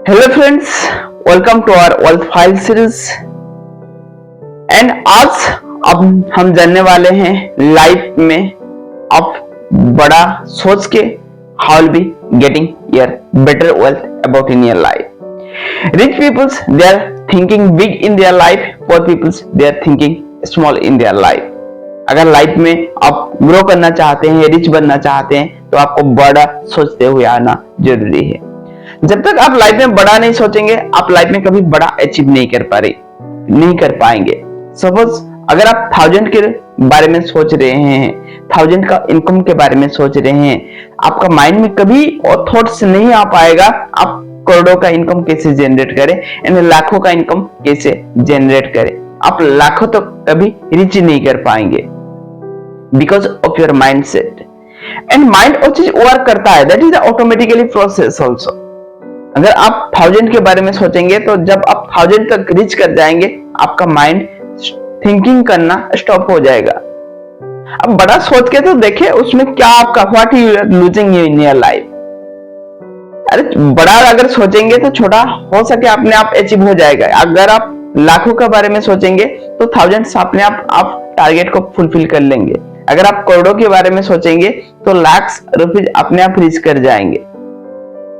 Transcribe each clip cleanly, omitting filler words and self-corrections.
Hello friends, welcome to our wealth file series. And आज अब हम जानने वाले हैं लाइफ में अब बड़ा सोच के how will be getting your better wealth about in your life. Rich peoples they are thinking big in their life, poor peoples they are thinking small in their life. अगर लाइफ में आप grow करना चाहते हैं, rich बनना चाहते हैं, तो आपको बड़ा सोचते हुए आना जरूरी है। जब तक आप लाइफ में बड़ा नहीं सोचेंगे, आप लाइफ में कभी बड़ा अचीव नहीं कर पाएंगे। सपोज अगर आप 1000 के बारे में सोच रहे हैं, 1000 का इनकम के बारे में सोच रहे हैं, आपका माइंड में कभी और थॉट्स नहीं आ पाएगा आप करोड़ों का इनकम कैसे जनरेट करें एंड लाखों का इनकम कैसे जनरेट करें। आप लाखों तो कभी रीच नहीं कर पाएंगे because of your mind set. And mind वो चीज वर्क करता है, that is automatically process also. अगर आप 1000 के बारे में सोचेंगे तो जब आप 1000 तक रीच कर जाएंगे, आपका माइंड थिंकिंग करना स्टॉप हो जाएगा। अब बड़ा सोच के तो देखिए उसमें क्या आपका what you are losing in your life. अरे बड़ा अगर सोचेंगे तो छोटा हो सके अपने आप अचीव हो जाएगा। अगर आप लाखों के बारे में सोचेंगे तो 1000 अपने आप टारगेट को फुलफिल कर लेंगे। अगर आप करोड़ों के बारे में सोचेंगे तो लाख रुपीज अपने आप रीच कर जाएंगे।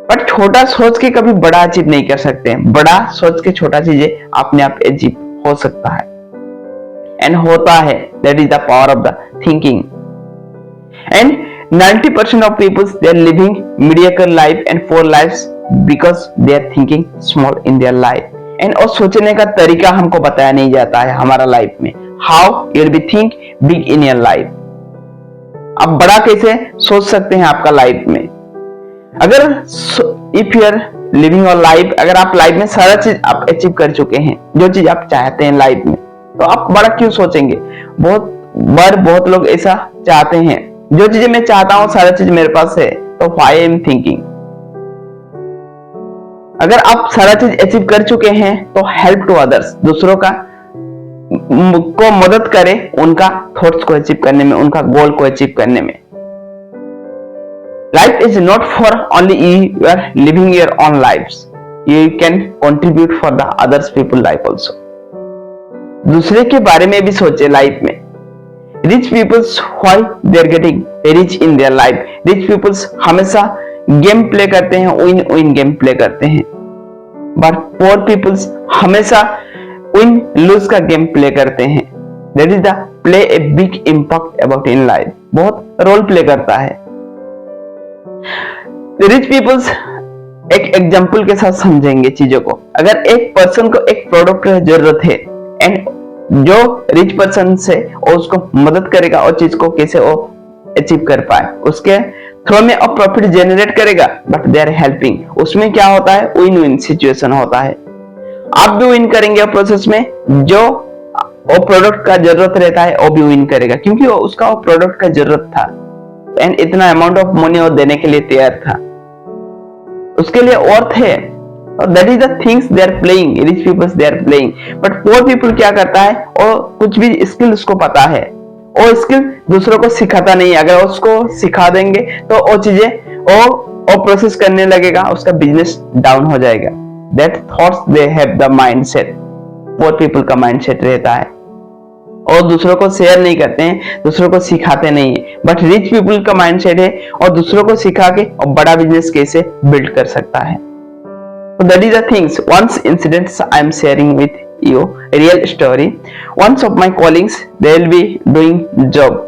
बट छोटा सोच के कभी बड़ा अचीव नहीं कर सकते। बड़ा सोच के छोटा चीजें अपने आप अचीव हो सकता है एंड होता है। That is the power of the thinking. And 90% of peoples they are living mediocre life and poor lives because they are thinking small in their life. And और सोचने का तरीका हमको बताया नहीं जाता है हमारा लाइफ में। How you will be think big in your life. आप बड़ा कैसे सोच सकते हैं आपका लाइफ में। अगर if you are living your life, अगर आप लाइफ में सारा चीज आप अचीव कर चुके हैं, जो चीज आप चाहते हैं लाइफ में, तो आप बड़ा क्यों सोचेंगे। बहुत लोग ऐसा चाहते हैं, जो चीजें मैं चाहता हूं सारा चीज मेरे पास है, तो व्हाई आई एम थिंकिंग। अगर आप सारा चीज अचीव कर चुके हैं तो हेल्प टू अदर्स, दूसरों को मदद करें उनका थॉट्स को अचीव करने में, उनका गोल को अचीव करने में। Life is not for only you are living your own lives. You can contribute for the others people life also. दूसरे के बारे में भी सोचे लाइफ में। Rich peoples why they are getting rich in their life. Rich peoples हमेशा game play करते हैं, win गेम प्ले करते हैं। But poor peoples हमेशा win lose का गेम प्ले करते हैं। That is the play a big impact about in life. बहुत रोल प्ले करता है। रिच पीपल्स एक एग्जाम्पल के साथ समझेंगे चीजों को। अगर एक पर्सन को एक प्रोडक्ट की जरूरत है एंड जो रिच पर्सन से और उसको मदद करेगा और चीज को कैसे वो अचीव कर पाए, उसके थ्रू में और प्रॉफिट जनरेट करेगा, बट दे आर हेल्पिंग। उसमें क्या होता है, विन विन सिचुएशन होता है। आप भी विन करेंगे प्रोसेस में, जो वो प्रोडक्ट का जरूरत रहता है वो भी विन करेगा, क्योंकि उसका वो प्रोडक्ट का जरूरत था एंड इतना अमाउंट ऑफ मनी वो देने के लिए तैयार था, उसके लिए वर्थ है। That is the things they are playing. Rich peoples they are playing. But poor people क्या करता है, और कुछ भी स्किल उसको पता है, वो स्किल दूसरों को सिखाता नहीं। अगर उसको सिखा देंगे तो वो चीजें वो प्रोसेस करने लगेगा, उसका बिजनेस डाउन हो जाएगा। That thoughts they have the mindset. Poor people का माइंडसेट रहता है और दूसरों को शेयर नहीं करते हैं, दूसरों को सिखाते नहीं है। बट रिच पीपल का माइंडसेट है और दूसरों को सिखा के और बड़ा बिजनेस कैसे बिल्ड कर सकता है। So that is the things. Once incidents I am sharing with you a real story. Once of my colleagues they will be doing job,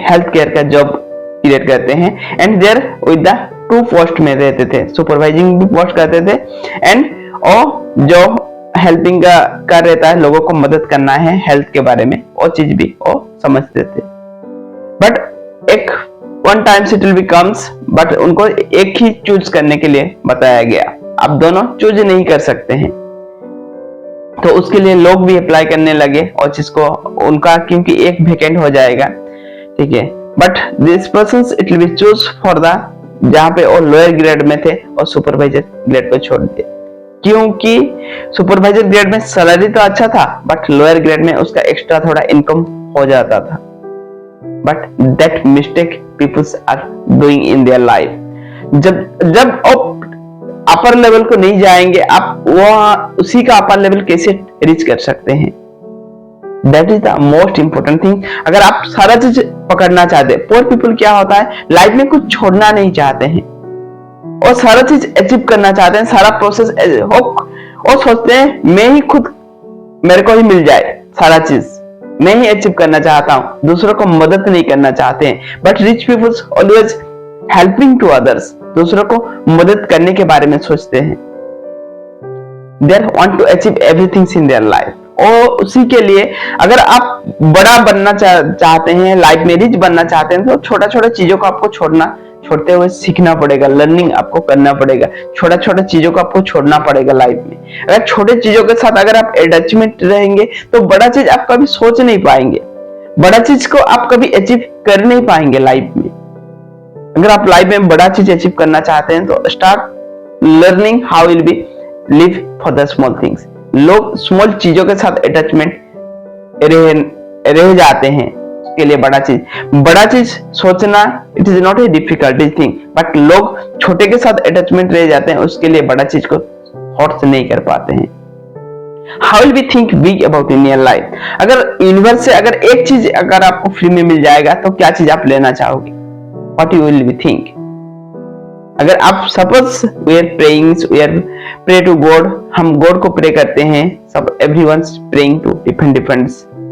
health care का job क्रिएट करते हैं and they are with the 2 post में रहते थे, supervising भी post करते थे and और जो हेल्पिंग का रहता है, लोगों को मदद करना है हेल्थ के बारे में, वो चीज भी वो समझते थे। बट एक one time it will becomes, but उनको एक ही चूज करने के लिए बताया गया। आप दोनों चूज नहीं कर सकते हैं, तो उसके लिए लोग भी अप्लाई करने लगे और जिसको उनका, क्योंकि एक वेकेंट हो जाएगा, ठीक है। But this persons it will be choose for the, जहां पे वो लोअर ग्रेड में थे और सुपरवाइजर ग्रेड पे छोड़ दिए, क्योंकि सुपरवाइजर ग्रेड में सैलरी तो अच्छा था बट लोअर ग्रेड में उसका एक्स्ट्रा थोड़ा इनकम हो जाता था। But that mistake peoples are doing in their life. जब अपर लेवल को नहीं जाएंगे, आप वो उसी का अपर लेवल कैसे रीच कर सकते हैं? That is the most important thing. अगर आप सारा चीज पकड़ना चाहते हैं, पोर पीपल क्या होता है, लाइफ में कुछ छोड़ना नहीं चाहते हैं और सारा चीज अचीव करना चाहते हैं, सारा प्रोसेस और सोचते हैं मैं ही खुद, मेरे को ही मिल जाए सारा चीज, मैं ही अचीव करना चाहता हूं, दूसरों को मदद नहीं करना चाहते हैं। But rich peoples always helping to others, दूसरों को मदद करने के बारे में सोचते हैं। They want to achieve everything in their life. और उसी के लिए अगर आप बड़ा बनना चाहते हैं, लाइफ में रिच बनना चाहते हैं, तो छोटा छोटा चीजों को आपको छोड़ते हुए सीखना पड़ेगा, लर्निंग आपको करना पड़ेगा, छोटा छोटा चीजों को आपको छोड़ना पड़ेगा लाइफ में। अगर छोटे चीजों के साथ अगर आप अटैचमेंट रहेंगे तो बड़ा चीज आप कभी सोच नहीं पाएंगे, बड़ा चीज को आप कभी अचीव कर नहीं पाएंगे लाइफ में। अगर आप लाइफ में बड़ा चीज अचीव करना चाहते हैं तो start learning how will B live for the small things. लोग स्मॉल चीजों के साथ अटैचमेंट रह जाते हैं, उसके लिए बड़ा चीज सोचना it is not a difficult thing, but लोग छोटे के साथ अटैचमेंट रह जाते हैं, उसके लिए बड़ा चीज को थॉट्स नहीं कर पाते हैं। How will be think big about in your life. अगर यूनिवर्स से अगर एक चीज अगर आपको फ्री में मिल जाएगा तो क्या चीज आप लेना चाहोगे? What you will be think? अगर आप suppose we are praying, we are pray to God, हम गॉड को प्रे करते हैं, सब everyone's praying to different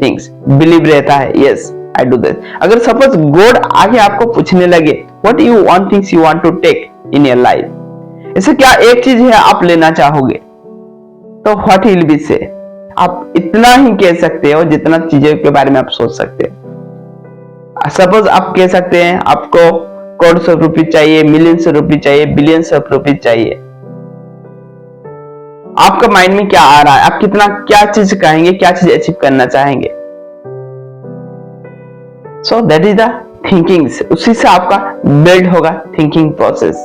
things, believe रहता है, यस आई डू दिस। अगर सपोज गॉड आगे आपको पूछने लगे what you want things you want to take in your life, ऐसे क्या एक चीज है आप लेना चाहोगे, तो व्हाट विल बी से? आप इतना ही कह सकते हो जितना चीजों के बारे में आप सोच सकते हो। सपोज आप कह सकते हैं आपको करोड़ ऑफ रुपीज चाहिए, मिलियंस ऑफ रुपीज चाहिए, बिलियंस ऑफ रुपीज चाहिए। आपका माइंड में क्या आ रहा है, आप क्या चीज कहेंगे, क्या चीज अचीव करना चाहेंगे? So that is the thinking, उसी से आपका बिल्ड होगा थिंकिंग प्रोसेस।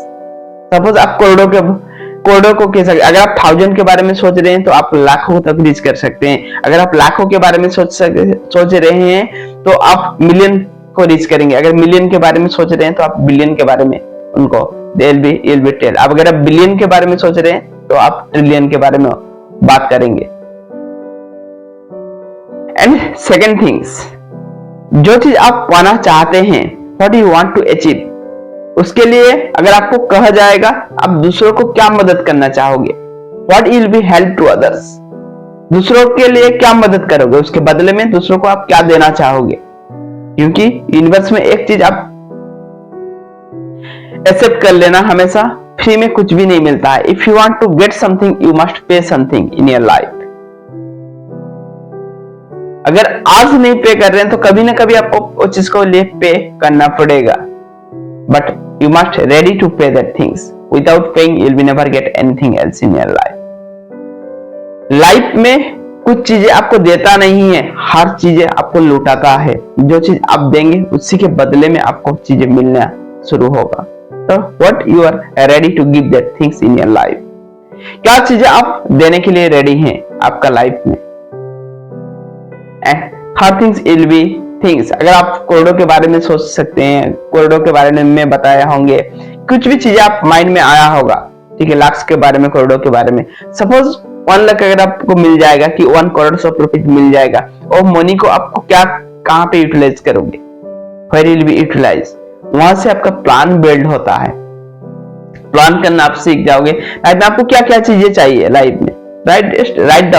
सपोज आप करोड़ों को कह सकते, अगर आप 1000 के बारे में सोच रहे हैं तो आप लाखों तक रीच कर सकते हैं। अगर आप लाखों के बारे में सोच रहे हैं तो आप मिलियन को रीच करेंगे। अगर मिलियन के बारे में सोच रहे हैं तो आप बिलियन के बारे में उनको you'll be tell। अब अगर आप बिलियन के बारे में सोच रहे हैं तो आप ट्रिलियन के बारे में बात करेंगे। एंड सेकंड थिंग्स, जो चीज आप पाना चाहते हैं, what you want to achieve, उसके लिए अगर आपको कहा जाएगा आप दूसरों को क्या मदद करना चाहोगे, what will be help to others, दूसरों के लिए क्या मदद करोगे, उसके बदले में दूसरों को आप क्या देना चाहोगे? क्योंकि यूनिवर्स में एक चीज आप एक्सेप्ट कर लेना, हमेशा फ्री में कुछ भी नहीं मिलता है। If you want to get something you must pay something in your life. अगर आज नहीं पे कर रहे हैं तो कभी ना कभी आपको उस चीज को लिए पे करना पड़ेगा, but you must ready to pay that things. Without paying you will be never get anything else in your life. Life में कुछ चीजें आपको देता नहीं है, हर चीजें आपको लुटाता है। जो चीज आप देंगे उसी के बदले में आपको चीजें मिलना शुरू होगा। तो what you are ready to give that things in your life, क्या चीजें आप देने के लिए रेडी हैं आपका लाइफ में? And her things will be things. अगर आप करोड़ों के बारे में सोच सकते हैं, करोड़ों के बारे में मैं बताया होंगे, कुछ भी चीजें आप माइंड में आया होगा, ठीक है, लाख के बारे में, करोड़ों के बारे में। सपोज 1 लाख अगर आपको मिल जाएगा कि 1 करोड़ ऑफ रुपीज मिल जाएगा, और मनी को आपको कहां पे यूटिलाइज करोगे, वेयर विल बी यूटिलाइज? वहां से आपका प्लान बिल्ड होता है। प्लान करना आप सीख जाओगे। लाइफ में आपको क्या क्या चीजें चाहिए लाइफ में, राइट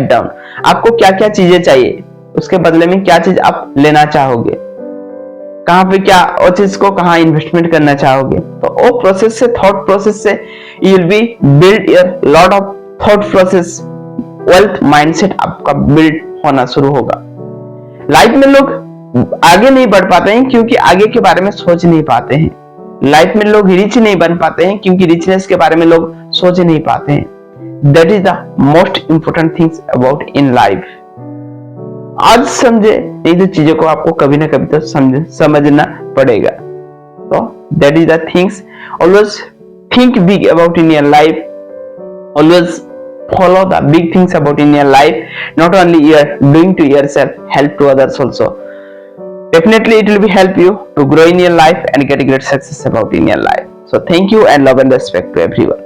डाउन आपको क्या क्या चीजें चाहिए, उसके बदले में क्या चीज आप लेना चाहोगे, कहां पे क्या और चीज को कहां इन्वेस्टमेंट करना चाहोगे। तो वो प्रोसेस से, थॉट प्रोसेस से you will be build your lot of thought process, wealth mindset आपका बिल्ड होना शुरू होगा। लाइफ में लोग आगे नहीं बढ़ पाते हैं क्योंकि आगे के बारे में सोच नहीं पाते हैं। लाइफ में लोग रिच नहीं बन पाते हैं क्योंकि रिचनेस के बारे में लोग सोच नहीं पाते हैं। That is the most important things about in life. आज समझे नहीं तो चीजों को आपको कभी ना कभी तो समझना पड़ेगा। तो that is the things, always think big about in your life, always follow the big things about in your life. Not only you are doing to yourself, help to others also. Definitely it will be help you to grow in your life and get great success about in your life. So thank you and love and respect to everyone.